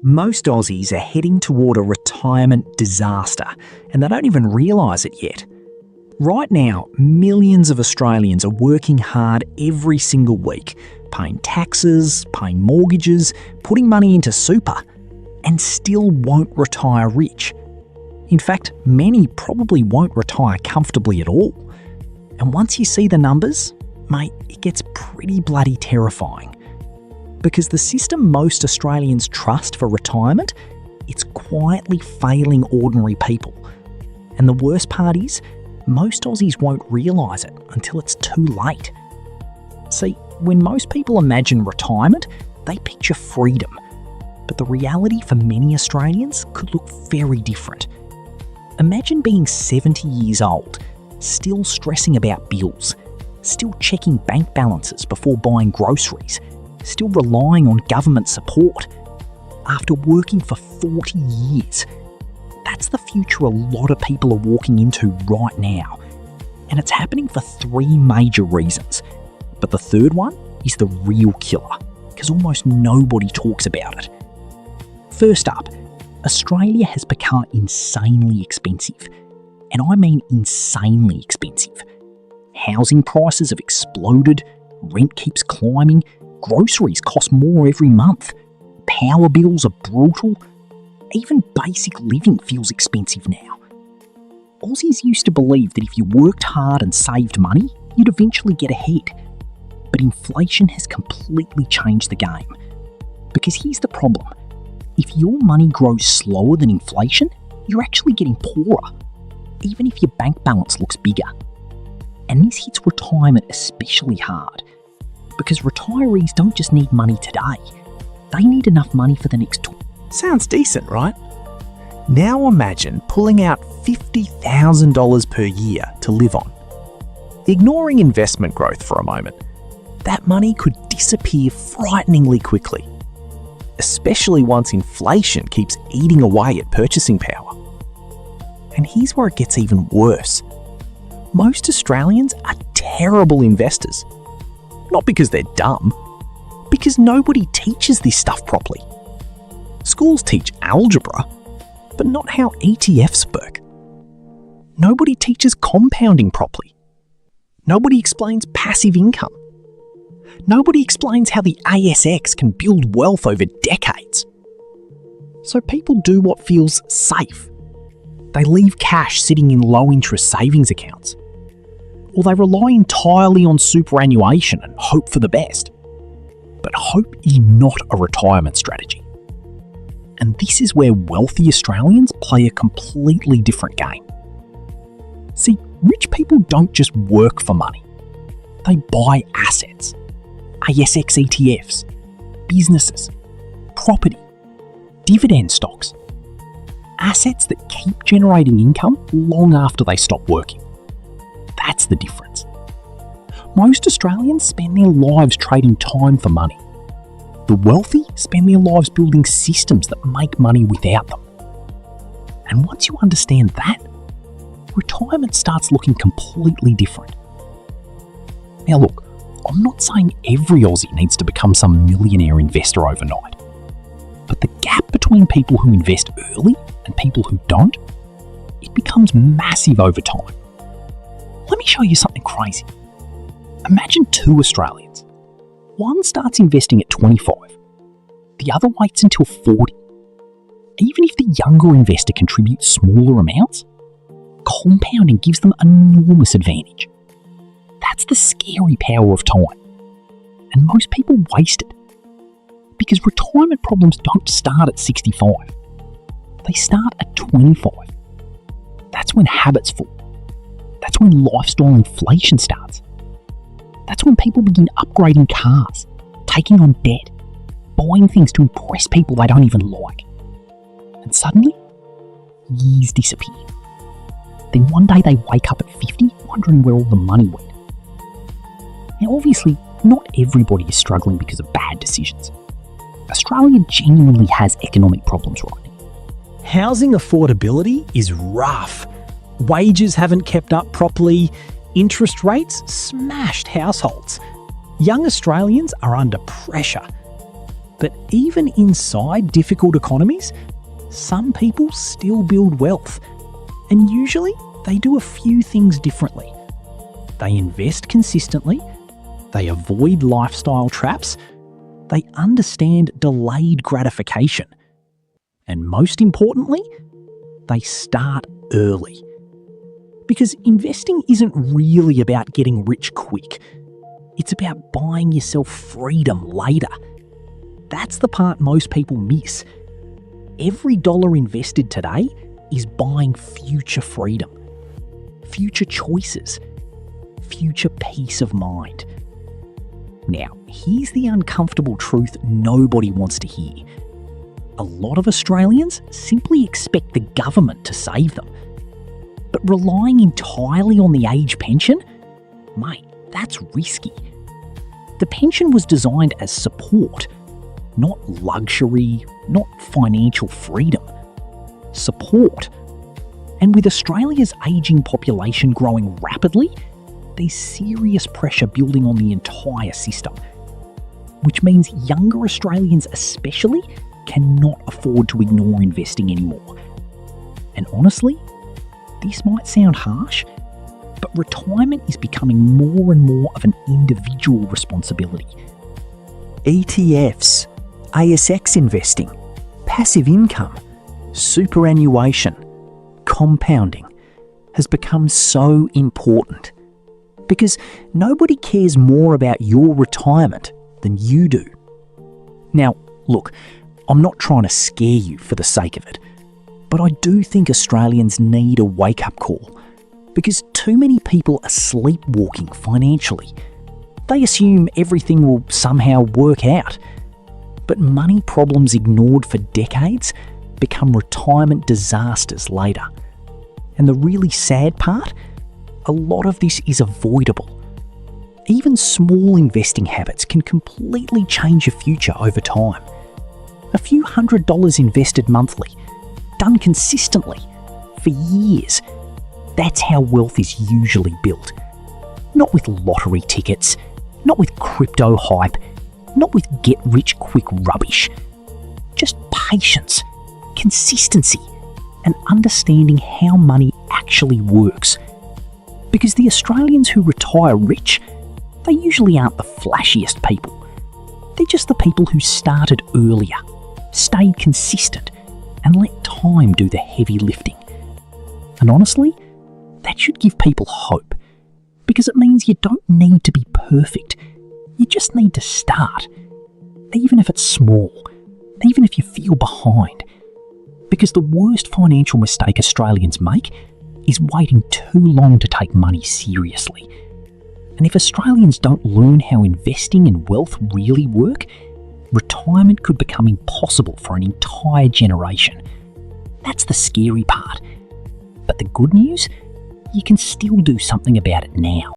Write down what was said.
Most Aussies are heading toward a retirement disaster, and they don't even realise it yet. Right now, millions of Australians are working hard every single week, paying taxes, paying mortgages, putting money into super, and still won't retire rich. In fact, many probably won't retire comfortably at all. And once you see the numbers, mate, it gets pretty bloody terrifying. Because the system most Australians trust for retirement, it's quietly failing ordinary people. And the worst part is, most Aussies won't realise it until it's too late. See, when most people imagine retirement, they picture freedom. But the reality for many Australians could look very different. Imagine being 70 years old, still stressing about bills, still checking bank balances before buying groceries, still relying on government support. After working for 40 years, that's the future a lot of people are walking into right now. And it's happening for three major reasons. But the third one is the real killer, because almost nobody talks about it. First up, Australia has become insanely expensive. And I mean insanely expensive. Housing prices have exploded, rent keeps climbing, groceries cost more every month, power bills are brutal, even basic living feels expensive now. Aussies used to believe that if you worked hard and saved money, you'd eventually get ahead. But inflation has completely changed the game. Because here's the problem. If your money grows slower than inflation, you're actually getting poorer, even if your bank balance looks bigger. And this hits retirement especially hard. Because retirees don't just need money today. They need enough money for the next... Sounds decent, right? Now imagine pulling out $50,000 per year to live on. Ignoring investment growth for a moment, that money could disappear frighteningly quickly. Especially once inflation keeps eating away at purchasing power. And here's where it gets even worse. Most Australians are terrible investors. Not because they're dumb, because nobody teaches this stuff properly. Schools teach algebra, but not how ETFs work. Nobody teaches compounding properly. Nobody explains passive income. Nobody explains how the ASX can build wealth over decades. So people do what feels safe. They leave cash sitting in low-interest savings accounts. Or they rely entirely on superannuation and hope for the best. But hope is not a retirement strategy. And this is where wealthy Australians play a completely different game. See, rich people don't just work for money. They buy assets. ASX ETFs, businesses, property, dividend stocks. Assets that keep generating income long after they stop working. That's the difference. Most Australians spend their lives trading time for money. The wealthy spend their lives building systems that make money without them. And once you understand that, retirement starts looking completely different. Now look, I'm not saying every Aussie needs to become some millionaire investor overnight. But the gap between people who invest early and people who don't, it becomes massive over time. Let me show you something crazy. Imagine two Australians. One starts investing at 25. The other waits until 40. Even if the younger investor contributes smaller amounts, compounding gives them an enormous advantage. That's the scary power of time. And most people waste it. Because retirement problems don't start at 65. They start at 25. That's when habits fall. That's when lifestyle inflation starts. That's when people begin upgrading cars, taking on debt, buying things to impress people they don't even like. And suddenly, years disappear. Then one day they wake up at 50 wondering where all the money went. Now obviously, not everybody is struggling because of bad decisions. Australia genuinely has economic problems right now. Housing affordability is rough. Wages haven't kept up properly. Interest rates smashed households. Young Australians are under pressure. But even inside difficult economies, some people still build wealth. And usually, they do a few things differently. They invest consistently, they avoid lifestyle traps, they understand delayed gratification, and most importantly, they start early. Because investing isn't really about getting rich quick. It's about buying yourself freedom later. That's the part most people miss. Every dollar invested today is buying future freedom, future choices, future peace of mind. Now, here's the uncomfortable truth nobody wants to hear. A lot of Australians simply expect the government to save them. But relying entirely on the age pension? Mate, that's risky. The pension was designed as support, not luxury, not financial freedom. Support. And with Australia's ageing population growing rapidly, there's serious pressure building on the entire system, which means younger Australians especially cannot afford to ignore investing anymore. And honestly, this might sound harsh, but retirement is becoming more and more of an individual responsibility. ETFs, ASX investing, passive income, superannuation, compounding has become so important because nobody cares more about your retirement than you do. Now, look, I'm not trying to scare you for the sake of it, but I do think Australians need a wake-up call because too many people are sleepwalking financially. They assume everything will somehow work out. But money problems ignored for decades become retirement disasters later. And the really sad part? A lot of this is avoidable. Even small investing habits can completely change your future over time. A few $100s invested monthly, done consistently, for years. That's how wealth is usually built. Not with lottery tickets, not with crypto hype, not with get-rich-quick rubbish. Just patience, consistency, and understanding how money actually works. Because the Australians who retire rich, they usually aren't the flashiest people. They're just the people who started earlier, stayed consistent, and let time do the heavy lifting. And honestly, that should give people hope, because it means you don't need to be perfect. You just need to start, even if it's small, even if you feel behind. Because the worst financial mistake Australians make is waiting too long to take money seriously. And if Australians don't learn how investing and wealth really work, retirement could become impossible for an entire generation. That's the scary part. But the good news? You can still do something about it now.